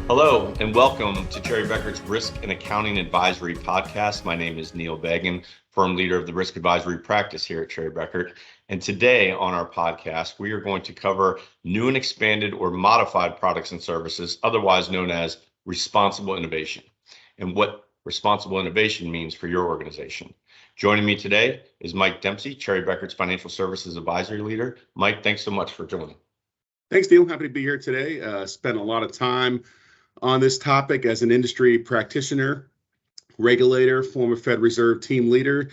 Hello and welcome to Cherry Becker's Risk and Accounting Advisory Podcast. My name is Neil Began, firm leader of the risk advisory practice here at Cherry Becker. And today on our podcast, we are going to cover new and expanded or modified products and services, otherwise known as responsible innovation, and what responsible innovation means for your organization. Joining me today is Mike Dempsey, Cherry Becker's Financial Services Advisory Leader. Mike, thanks so much for joining. Thanks, Neil. Happy to be here today. Spent a lot of time on this topic as an industry practitioner, regulator, former Fed Reserve team leader,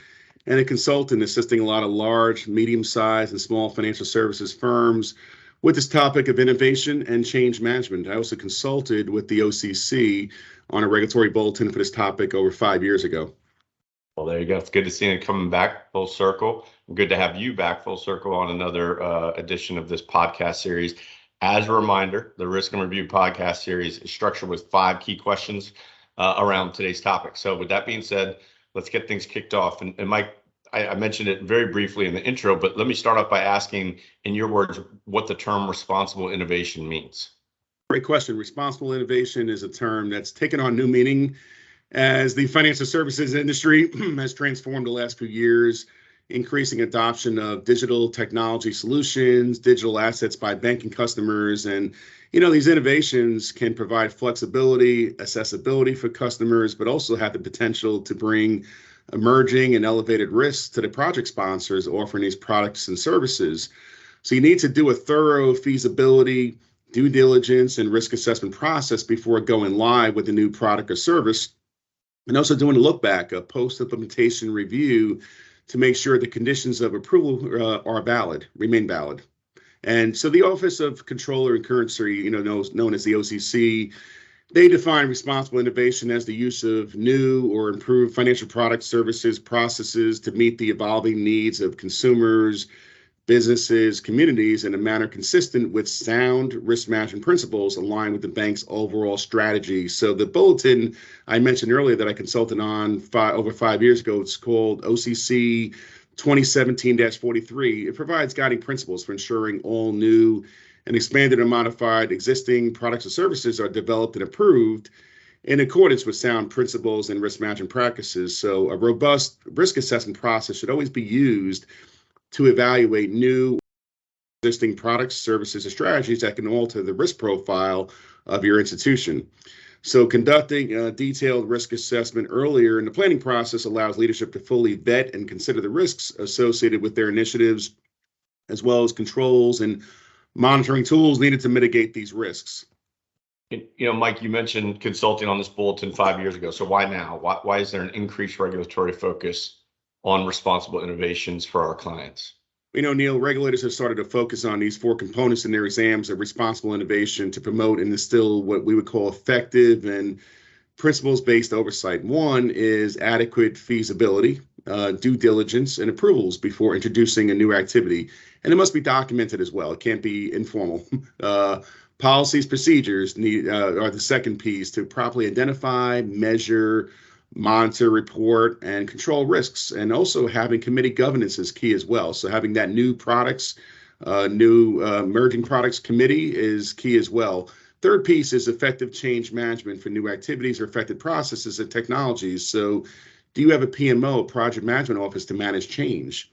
and a consultant assisting a lot of large, medium-sized, and small financial services firms with this topic of innovation and change management. I also consulted with the OCC on a regulatory bulletin for this topic over 5 years ago. Well, there you go. It's good to see it coming back full circle. Good to have you back full circle on another edition of this podcast series. As a reminder, the Risk and Review podcast series is structured with 5 key questions around today's topic. So with that being said, let's get things kicked off. And Mike, I mentioned it very briefly in the intro, but let me start off by asking, in your words, what the term responsible innovation means. Great question. Responsible innovation is a term that's taken on new meaning as the financial services industry has transformed the last few years, increasing adoption of digital technology solutions, digital assets by banking customers. And, these innovations can provide flexibility, accessibility for customers, but also have the potential to bring emerging and elevated risks to the project sponsors offering these products and services. So you need to do a thorough feasibility, due diligence, and risk assessment process before going live with a new product or service. And also doing a look back, a post-implementation review to make sure the conditions of approval are valid, remain valid. And so the Office of Comptroller and Currency, known as the OCC, they define responsible innovation as the use of new or improved financial products, services, processes to meet the evolving needs of consumers, businesses, communities in a manner consistent with sound risk management principles aligned with the bank's overall strategy. So the bulletin I mentioned earlier that I consulted on over 5 years ago, it's called OCC 2017-43. It provides guiding principles for ensuring all new and expanded and modified existing products and services are developed and approved in accordance with sound principles and risk management practices. So a robust risk assessment process should always be used to evaluate new existing products, services, and strategies that can alter the risk profile of your institution. So conducting a detailed risk assessment earlier in the planning process allows leadership to fully vet and consider the risks associated with their initiatives, as well as controls and monitoring tools needed to mitigate these risks. Mike, you mentioned consulting on this bulletin 5 years ago. So why now? Why is there an increased regulatory focus on responsible innovations for our clients? Neil, regulators have started to focus on these 4 components in their exams of responsible innovation to promote and instill what we would call effective and principles-based oversight. 1 is adequate feasibility, due diligence, and approvals before introducing a new activity. And it must be documented as well. It can't be informal. Policies, procedures are the second piece to properly identify, measure, monitor, report, and control risks. And also having committee governance is key as well. So having that new emerging products committee is key as well. Third piece is effective change management for new activities or affected processes and technologies. So do you have a PMO, project management office, to manage change?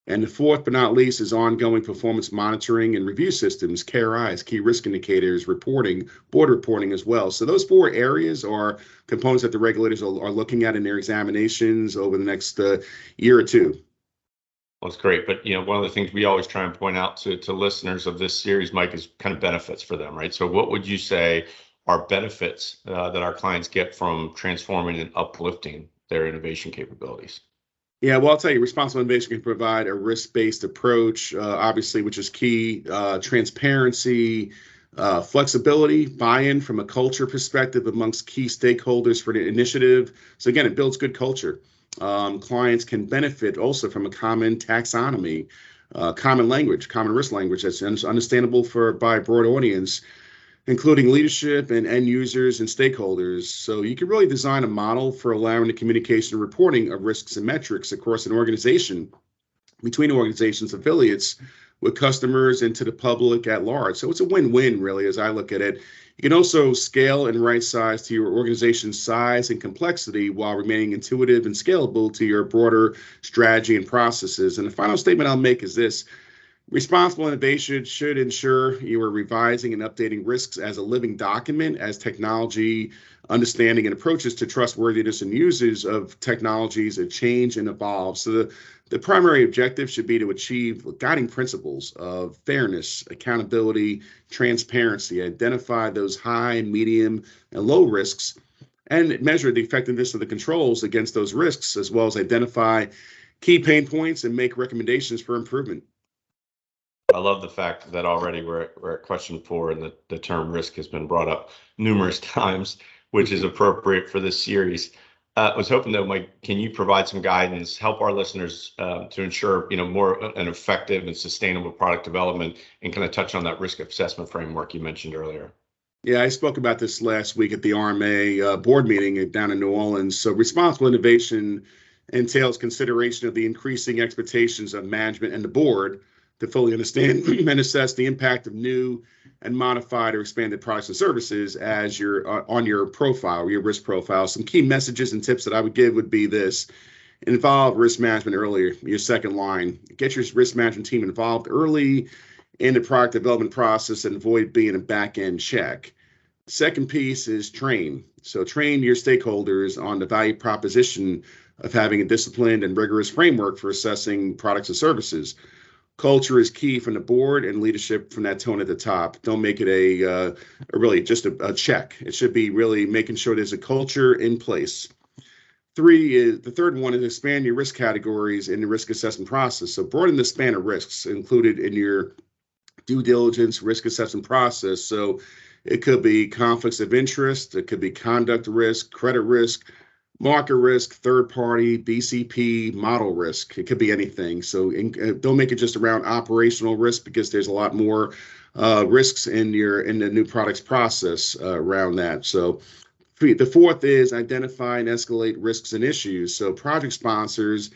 And the fourth but not least is ongoing performance monitoring and review systems, KRIs, key risk indicators, reporting, board reporting as well. So those 4 areas are components that the regulators are looking at in their examinations over the next year or 2. Well, that's great. But, one of the things we always try and point out to listeners of this series, Mike, is kind of benefits for them, right? So what would you say are benefits that our clients get from transforming and uplifting their innovation capabilities? Yeah, well, I'll tell you, responsible innovation can provide a risk-based approach, obviously, which is key, transparency, flexibility, buy-in from a culture perspective amongst key stakeholders for the initiative. So again, it builds good culture. Clients can benefit also from a common taxonomy, common language, common risk language that's understandable by a broad audience, including leadership and end users and stakeholders. So you can really design a model for allowing the communication and reporting of risks and metrics across an organization, between organizations, affiliates, with customers and to the public at large. So it's a win-win, really, as I look at it. You can also scale and right size to your organization's size and complexity while remaining intuitive and scalable to your broader strategy and processes. And the final statement I'll make is this: responsible innovation should ensure you are revising and updating risks as a living document as technology, understanding, and approaches to trustworthiness and uses of technologies change and evolve. So the primary objective should be to achieve guiding principles of fairness, accountability, transparency, identify those high, medium, and low risks, and measure the effectiveness of the controls against those risks, as well as identify key pain points and make recommendations for improvement. I love the fact that already we're at question 4, and the term risk has been brought up numerous times, which is appropriate for this series. I was hoping though, Mike, can you provide some guidance, help our listeners to ensure more an effective and sustainable product development, and kind of touch on that risk assessment framework you mentioned earlier? Yeah, I spoke about this last week at the RMA board meeting down in New Orleans. So responsible innovation entails consideration of the increasing expectations of management and the board to fully understand and assess the impact of new and modified or expanded products and services as on your profile, your risk profile. Some key messages and tips that I would give would be this: involve risk management earlier, your second line. Get your risk management team involved early in the product development process and avoid being a back-end check. Second piece is train. So train your stakeholders on the value proposition of having a disciplined and rigorous framework for assessing products and services. Culture is key from the board and leadership from that tone at the top. Don't make it a really just a check. It should be really making sure there's a culture in place. The third one is expand your risk categories in the risk assessment process. So broaden the span of risks included in your due diligence risk assessment process. So it could be conflicts of interest, it could be conduct risk, credit risk, market risk, third party, BCP, model risk. It could be anything. So don't make it just around operational risk, because there's a lot more risks in the new products process around that. So the fourth is identify and escalate risks and issues. So project sponsors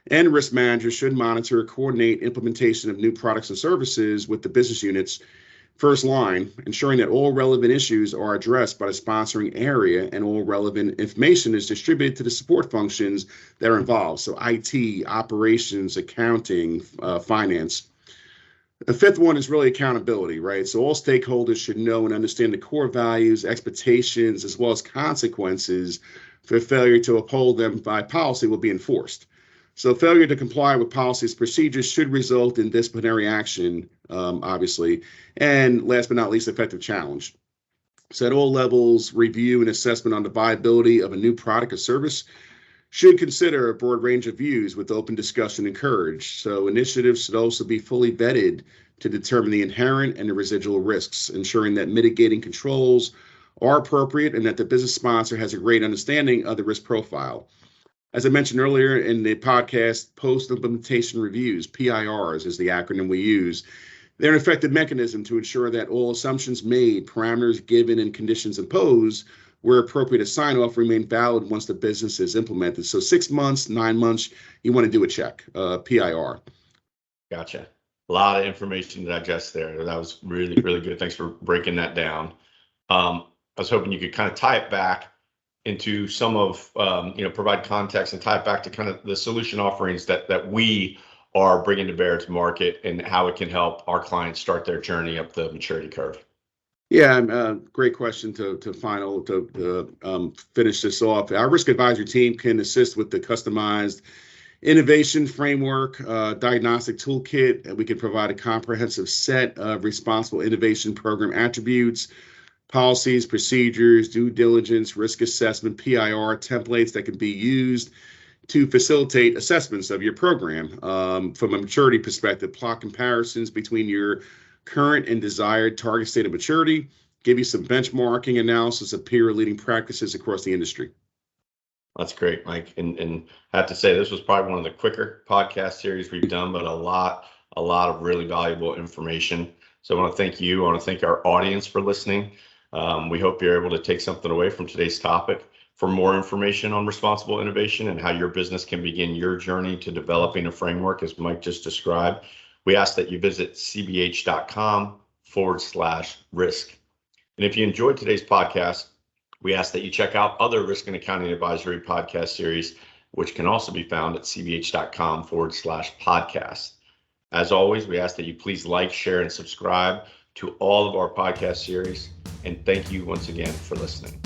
and risk managers should monitor, coordinate implementation of new products and services with the business units first line, ensuring that all relevant issues are addressed by the sponsoring area and all relevant information is distributed to the support functions that are involved. So IT, operations, accounting, finance. The fifth one is really accountability, right? So all stakeholders should know and understand the core values, expectations, as well as consequences for failure to uphold them by policy will be enforced. So failure to comply with policies procedures should result in disciplinary action, obviously. And last but not least, effective challenge. So at all levels, review and assessment on the viability of a new product or service should consider a broad range of views with open discussion encouraged. So initiatives should also be fully vetted to determine the inherent and the residual risks, ensuring that mitigating controls are appropriate and that the business sponsor has a great understanding of the risk profile. As I mentioned earlier in the podcast, post-implementation reviews, PIRs is the acronym we use. They're an effective mechanism to ensure that all assumptions made, parameters given, and conditions imposed where appropriate to sign off remain valid once the business is implemented. So 6 months, 9 months, you want to do a check, PIR. Gotcha. A lot of information to digest there. That was really, really good. Thanks for breaking that down. I was hoping you could kind of tie it back into some of, provide context and tie it back to kind of the solution offerings that we are bringing to bear to market and how it can help our clients start their journey up the maturity curve. Yeah, great question to finish this off. Our risk advisory team can assist with the customized innovation framework, diagnostic toolkit, and we can provide a comprehensive set of responsible innovation program attributes, policies, procedures, due diligence, risk assessment, PIR templates that can be used to facilitate assessments of your program. From a maturity perspective, plot comparisons between your current and desired target state of maturity, give you some benchmarking analysis of peer leading practices across the industry. That's great, Mike. And I have to say, this was probably one of the quicker podcast series we've done, but a lot of really valuable information. So I want to thank you. I want to thank our audience for listening. We hope you're able to take something away from today's topic. For more information on responsible innovation and how your business can begin your journey to developing a framework, as Mike just described, we ask that you visit cbh.com/risk. And if you enjoyed today's podcast, we ask that you check out other risk and accounting advisory podcast series, which can also be found at cbh.com/podcast. As always, we ask that you please like, share, and subscribe to all of our podcast series. And thank you once again for listening.